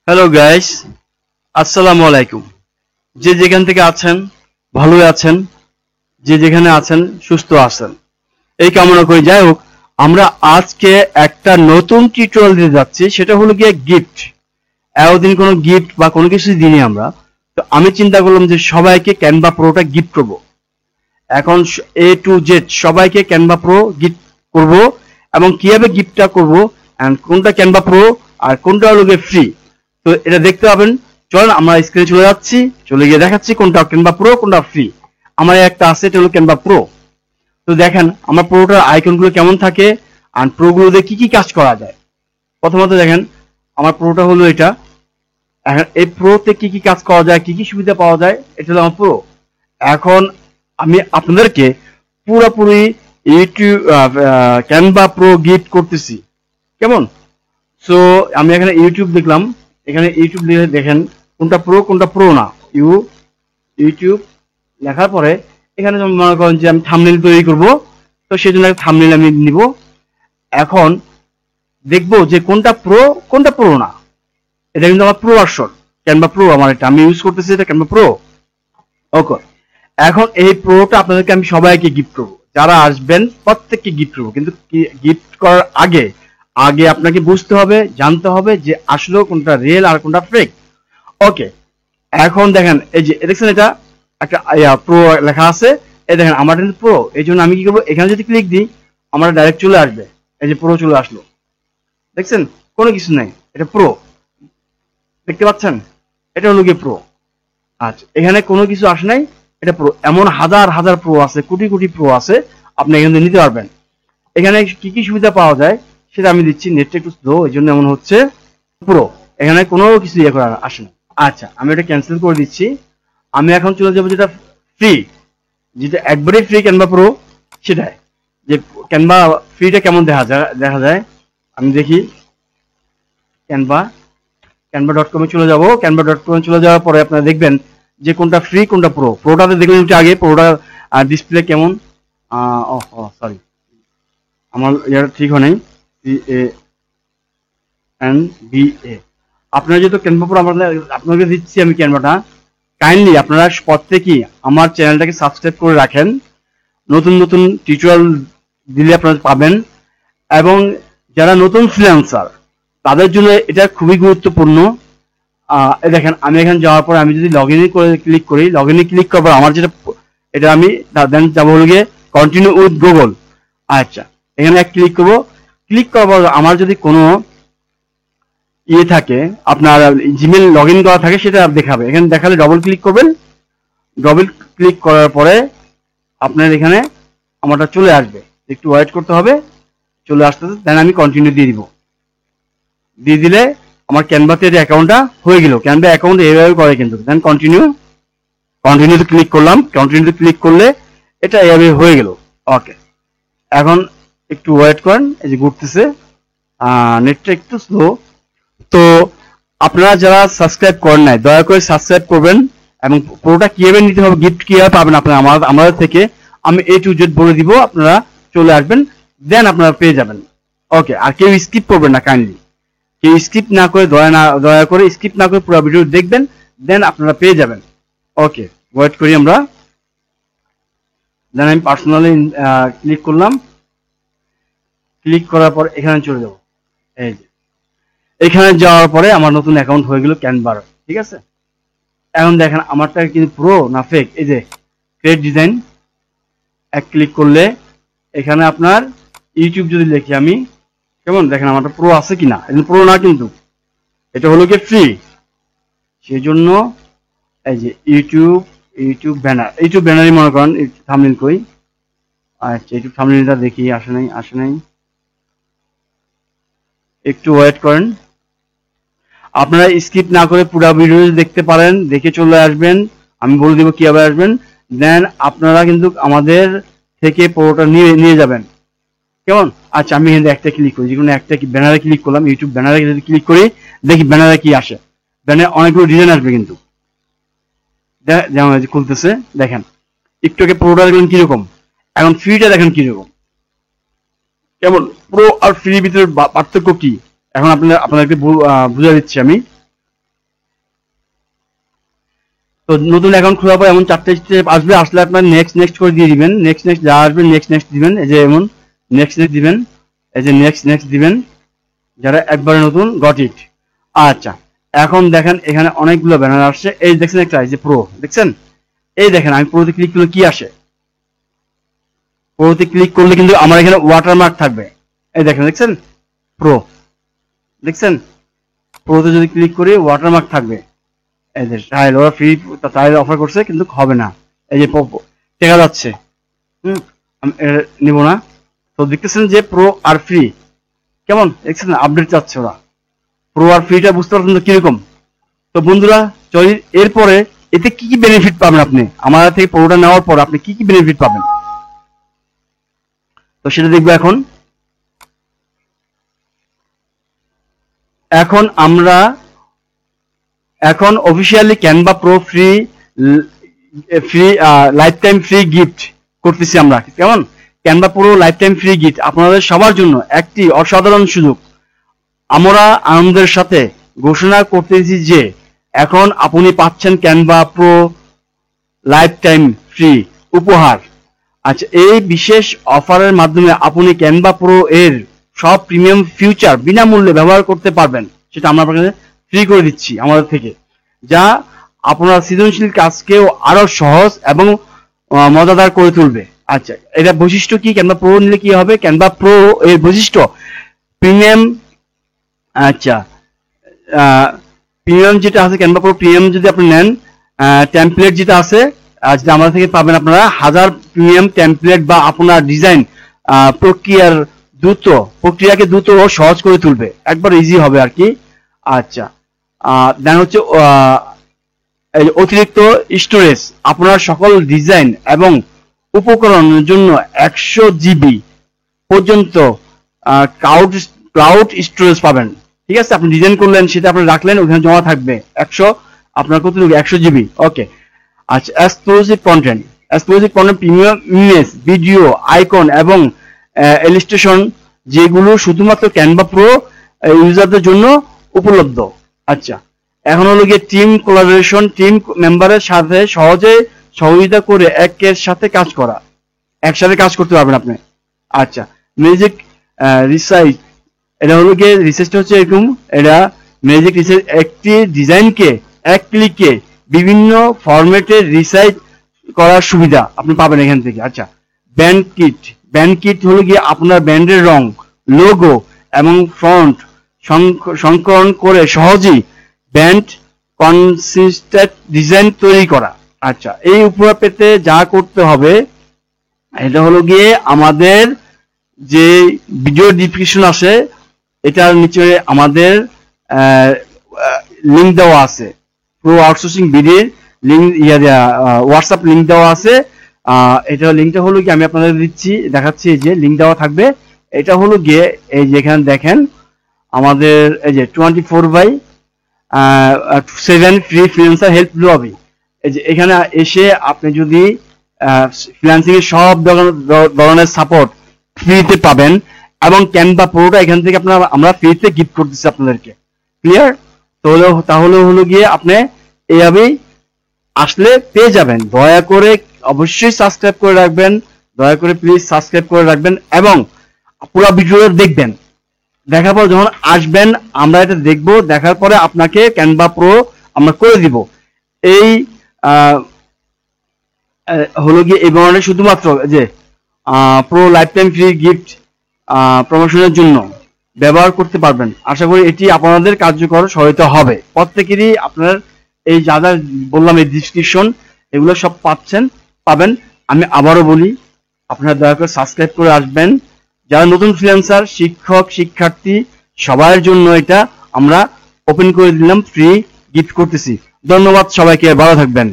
Hello guys, আসসালামু আলাইকুম। যে যেখান থেকে আছেন ভালো আছেন, যে যেখানে আছেন সুস্থ আছেন এই কামনা করি। যাই হোক, আমরা আজকে একটা নতুন টিউটোরিয়াল দিতে যাচ্ছি, সেটা হলো গিয়ে গিফট। এতদিন কোনো গিফট বা কোনো কিছু দিইনি আমরা। তো আমি চিন্তা করলাম যে সবাইকে ক্যানভা প্রোটা গিফট করব। এখন এ টু জেড সবাইকে ক্যানভা প্রো গিফট করব, এবং কিভাবে গিফটটা করব, এন্ড কোনটা ক্যানভা প্রো আর কোনটা হলো গিয়ে ফ্রি, তো এটা দেখতে পাবেন। চলেন আমরা স্ক্রিনে চলে যাচ্ছি, চলে গিয়ে দেখাচ্ছি কোনটা ক্যানভা প্রো কোনটা ফ্রি। আমার একটা আছে, এটা হলো ক্যানভা প্রো। তো দেখেন আমার প্রোটার আইকনগুলো কেমন থাকে আর প্রোগুলোতে কি কি কাজ করা যায়। প্রথমত দেখেন আমার প্রোটা হলো এটা। এখন এই প্রোতে কি কি কাজ করা যায়, কি কি সুবিধা পাওয়া যায়, এটা হলো আমার প্রো। এখন আমি আপনাদেরকে পুরোপুরি ইউটিউব ক্যানভা প্রো গিফট করতেছি, কেমন? সো আমি এখানে ইউটিউব দেখলাম, এখানে ইউটিউব লিখে দেখেন কোনটা প্রো কোনটা প্রো না। ইউটিউব লেখার পরে এখানে যেমন মনে করেন যে আমি থাম্বনেল তৈরি করব, তো সেই জন্য থাম্বনেল আমি নিব। এখন দেখবো যে কোনটা প্রো না। এটা কিন্তু আমার প্রো ভার্সন, ক্যানভা প্রো আমার, এটা আমি ইউজ করতেছি, এটা ক্যানভা প্রো। ওকে, এখন এই প্রোটা আপনাদেরকে আমি সবাইকে গিফট করবো, যারা আসবেন প্রত্যেককে গিফট করবো। কিন্তু গিফট করার আগে আগে আপনাকে বুঝতে হবে, জানতে হবে যে আসলে কোনটা রিয়েল আর কোনটা ফেক। ওকে, এখন দেখেন এই যে দেখছেন এটা একটা প্রো লেখা আছে, এই দেখেন আমার কিন্তু প্রো। এই জন্য আমি কি করবো, এখানে যদি ক্লিক দিই আমার ডাইরেক্ট চলে আসবে, এই যে প্রো চলে আসলো। দেখছেন কোনো কিছু নাই, এটা প্রো। দেখতে পাচ্ছেন, এটা হলো গিয়ে প্রো। আচ্ছা, এখানে কোনো কিছু আসে নাই, এটা প্রো। এমন হাজার হাজার প্রো আছে, কোটি কোটি প্রো আছে, আপনি এখান থেকে নিতে পারবেন। এখানে কি কি সুবিধা পাওয়া যায় সেটা আমি দিচ্ছি। নেটটা একটু স্লো, এই জন্য এমন হচ্ছে। প্রো, এখানে কোনো কিছু ইয়ে করা আসে না। আচ্ছা, আমি এটা ক্যান্সেল করে দিচ্ছি। আমি এখন চলে যাবো যেটা ফ্রি, যেটা একবারে ফ্রি ক্যানভা প্রো, সেটাই। যে ক্যানভা ফ্রিটা কেমন দেখা যায় আমি দেখি। ক্যানভা ক্যানভা.com চলে যাব। ক্যানভা.com চলে যাওয়ার পরে আপনারা দেখবেন যে কোনটা ফ্রি কোনটা প্রো। প্রোটাতে দেখবেন একটু আগে প্রোটা ডিসপ্লে কেমন। সরি, আমার ইয়ার ঠিক হয় নাই। CANVA, আপনারা যেহেতু ক্যানভা প্রো আপনাকে দিচ্ছি আমি ক্যানভাটা, কাইন্ডলি আপনারা প্রত্যেকেই আমার চ্যানেলটাকে সাবস্ক্রাইব করে রাখেন। নতুন নতুন টিউটোরিয়াল দিলে আপনারা পাবেন। এবং যারা নতুন ফ্রিল্যান্সার তাদের জন্য এটা খুবই গুরুত্বপূর্ণ। দেখেন আমি এখানে যাওয়ার পর আমি যদি লগ ইন করে ক্লিক করি, লগ ইনে ক্লিক করার পর আমার যেটা, এটা আমি দেন যাবো হলো গিয়ে কন্টিনিউ উইথ গুগল। আচ্ছা, এখানে এক ক্লিক করবো। ক্লিক করার পর আমার যদি কোনো ইয়ে থাকে, আপনার জিমেল লগ ইন করা থাকে, সেটা দেখাবে। এখানে দেখালে ডবল ক্লিক করবেন। ডবল ক্লিক করার পরে আপনার এখানে আমারটা চলে আসবে, একটু ওয়েট করতে হবে, চলে আসতেছে। দেন আমি কন্টিনিউ দিয়ে দিব। দিয়ে দিলে আমার ক্যানভাতে যে অ্যাকাউন্টটা হয়ে গেল। ক্যানভা অ্যাকাউন্ট এইভাবে করে কিন্তু। দেন কন্টিনিউতে ক্লিক করলাম। কন্টিনিউতে ক্লিক করলে এটা এইভাবে হয়ে গেল। ওকে, এখন একটু ওয়েট করেন, এই যে ঘুরতেছে, নেটটা একটু স্লো। তো আপনারা যারা সাবস্ক্রাইব করেন নাই, দয়া করে সাবস্ক্রাইব করবেন। এবং পুরোটা কিভাবে নিতে হবে, গিফট কিভাবে পাবেন আপনারা আমাদের থেকে, আমি A to Z বলে দিব। আপনারা চলে আসবেন, দেন আপনারা পেয়ে যাবেন। ওকে, আর কেউ স্কিপ করবেন না, কাইন্ডলি কেউ স্কিপ না করে, দয়া করে স্কিপ না করে পুরো ভিডিও দেখবেন, দেন আপনারা পেয়ে যাবেন। ওকে, ওয়েট করি আমরা। দেন আমি পার্সোনালি ক্লিক করলাম। ক্লিক করার পর এখানে চলে যাব। এই যে এখানে যাওয়ার পরে আমার নতুন অ্যাকাউন্ট হয়ে গেল ক্যানভার, ঠিক আছে। এখন দেখেন আমারটা কিন্তু প্রো না ফেক। এই যে ক্রিয়েট ডিজাইন, এক ক্লিক করলে এখানে আপনার ইউটিউব যদি লিখি আমি, কেমন দেখেন আমারটা প্রো আছে কিনা। এটা প্রো না কিন্তু, এটা হলো কি ফ্রি। সেই জন্য এই যে ইউটিউব ব্যানারই মনে করেন। থাম্বনেল কই? আচ্ছা, ইউটিউব থাম্বনেলটা দেখি, আসে নাই। একটু ওয়েট করেন। আপনারা স্কিপ না করে পুরো ভিডিও দেখতে পারেন, দেখে চলে আসবেন। আমি বলে দিব কিভাবে আসবেন। দেন আপনারা কিন্তু আমাদের থেকে পুরোটা নিয়ে যাবেন, কেমন? আচ্ছা, আমি এখানে একটা ক্লিক করি, যেকোনো একটা ব্যানারে ক্লিক করলাম। ইউটিউব ব্যানারে যদি ক্লিক করি, দেখি ব্যানারে কি আসে। ব্যানারে অনেকগুলো ডিজাইন আসবে কিন্তু। যেমন খুলতেছে, দেখেন একটু আগে প্রোটা দেখলেন কিরকম, এখন ফ্রিটা দেখেন কিরকম। কেমন? প্রো আর ফ্রির ভিতরে পার্থক্য কি, এখন আপনাদেরকে বুঝা দিচ্ছি আমি। তো নতুন অ্যাকাউন্ট খোলার পর এমন 4টে স্টেপ আসবে, আসলে আপনার নেক্সট নেক্সট করে দিয়ে দিবেন, নেক্সট নেক্সট যা আসবে নেক্সট নেক্সট দিবেন, এই যে এমন নেক্সট নেক্সট দিবেন, এই যে নেক্সট নেক্সট দিবেন যারা একবারে নতুন, গট ইট। আচ্ছা, এখন দেখেন এখানে অনেকগুলো ব্যানার আসছে, এই দেখছেন একটা, এই যে প্রো দেখছেন, এই দেখেন আমি প্রোতে ক্লিক করলে কি আসে, প্রোতে ক্লিক করলে কিন্তু আমার এখানে ওয়াটারমার্ক থাকবে, এই দেখেন দেখছেন প্রো, দেখছেন প্রোতে যদি ক্লিক করি ওয়াটারমার্ক থাকবে, এই যে ট্রায়াল ওরা ফ্রি ট্রায়াল অফার করছে কিন্তু হবে না, এই যে দেখা যাচ্ছে, আমি নিব না। তো দেখতেছেন যে প্রো আর ফ্রি কেমন দেখছেন, আপডেট চাচ্ছে ওরা, প্রো আর ফ্রিটা বুঝতে পারছেন তো কিরকম। তো বন্ধুরা চলি এরপরে এতে কি কি বেনিফিট পাবেন আপনি, আমার থেকে প্রোটা নেওয়ার পর আপনি কি কি বেনিফিট পাবেন, তো সেটা দেখবো এখন। আমরা এখন officially Canva pro free life time free gift করতেছি আমরা, কেমন Canva pro life time free gift আপনাদের সবার জন্য একটি অসাধারণ সুযোগ। আমরা আনন্দের সাথে ঘোষণা করতেছি যে এখন আপনি পাচ্ছেন Canva pro life time free উপহার। আচ্ছা, এই বিশেষ অফারের মাধ্যমে আপনি ক্যানভা প্রো এর সব প্রিমিয়াম ফিচার বিনামূল্যে ব্যবহার করতে পারবেন, সেটা আমরা আপনাকে ফ্রি করে দিচ্ছি আমাদের থেকে, যা আপনার সৃজনশীল কাজকেও আরো সহজ এবং মজাদার করে তুলবে। আচ্ছা, এটা বৈশিষ্ট্য কি, ক্যানভা প্রো নিলে কি হবে, ক্যানভা প্রো এর বৈশিষ্ট্য প্রিমিয়াম, আচ্ছা প্রিমিয়াম যেটা আছে ক্যানভা প্রো প্রিমিয়াম যদি আপনি নেন, টেমপ্লেট যেটা আছে যেটা আমাদের থেকে পাবেন আপনারা 1000 প্রিমিয়াম টেমপ্লেট বা আপনার ডিজাইন প্রক্রিয়াকে দ্রুত ও সহজ করে তুলবে, একবার ইজি হবে আর কি। আচ্ছা, দেন হচ্ছে অতিরিক্ত স্টোরেজ, আপনার সকল ডিজাইন এবং উপকরণের জন্য 100 জিবি পর্যন্ত ক্লাউড স্টোরেজ পাবেন। ঠিক আছে, আপনি ডিজাইন করলেন সেটা আপনি রাখলেন, ওখানে জমা থাকবে 100, আপনার কতটুকু 100 জিবি। ওকে, আচ্ছা, exclusive content premium image, video, icon এবং ইলাস্ট্রেশন যেগুলো শুধুমাত্র ক্যানভা প্রো ইউজারদের জন্য উপলব্ধ। আচ্ছা, এখন হলো গিয়ে টিম কোলাবোরেশন, টিম মেম্বারের সাথে সহজে সহযোগিতা করে একসাথে কাজ করতে পারবেন আপনি। আচ্ছা, মিউজিক রিসাইজ, এটা হলো গিয়ে রিসার্চটা হচ্ছে এরকম, এটা মিউজিক রিসার্চ একটি ডিজাইনকে এক ক্লিকে বিভিন্ন ফরম্যাটে রিসাইজ করার সুবিধা আপনি পাবেন এখান থেকে। আচ্ছা, ব্যান্ড কিট হলো গিয়ে আপনার ব্যান্ডের রং, লোগো এবং ফন্ট সংকলন করে সহজেই ব্যান্ড কনসিস্টেন্ট ডিজাইন তৈরি করা। আচ্ছা, এই উপহার পেতে যা করতে হবে এটা হলো গিয়ে আমাদের যে ভিডিও ডিসক্রিপশন আছে এটার নিচে আমাদের লিংক দেওয়া আছে, প্রো আউটসোর্সিং বিডির লিংক, হোয়াটসঅ্যাপ লিংক দেওয়া আছে। এটা লিংকটা হলো গিয়ে আমি আপনাদের দেখাচ্ছি, যে লিংক দেওয়া থাকবে, এটা হলো গিয়ে এই যেখানে দেখেন আমাদের এই যে 24/7 ফ্রি ফ্রিল্যান্সার হেল্প লবি, এই যে এখানে এসে আপনি যদি ফ্রিল্যান্সিং এর সব ধরনের সাপোর্ট ফ্রিতে পাবেন এবং ক্যানভা প্রোটা এখান থেকে আমরা ফ্রিতে গিফট করতেছি আপনাদেরকে। ক্লিয়ার? তাহলে হলো গিয়ে আপনি এইভাবেই আসলে পেয়ে যাবেন। দয়া করে অবশ্যই সাবস্ক্রাইব করে রাখবেন, দয়া করে প্লিজ সাবস্ক্রাইব করে রাখবেন এবং পুরো ভিডিওটা দেখবেন। দেখার পর যখন আসবেন আমরা এটা দেখব, দেখার পরে আপনাকে ক্যানভা প্রো আমরা করে দিব। এই হলো গিয়ে এই ধরনের শুধুমাত্র যে pro life time free gift প্রমোশনের জন্য ব্যবহার করতে পারবেন। আশা করি এটি আপনাদের কার্যকর সহায়তা হবে। প্রত্যেকেরই আপনার এই যা যা বললাম এই ডিসক্রিপশন এগুলো সব পাবেন। আমি আবারও বলি, আপনারা দয়া করে সাবস্ক্রাইব করে আসবেন। যারা নতুন ফ্রিল্যান্সার, শিক্ষক, শিক্ষার্থী সবার জন্য এটা আমরা ওপেন করে দিলাম, ফ্রি গিফট করতেছি। ধন্যবাদ সবাইকে, ভালো থাকবেন।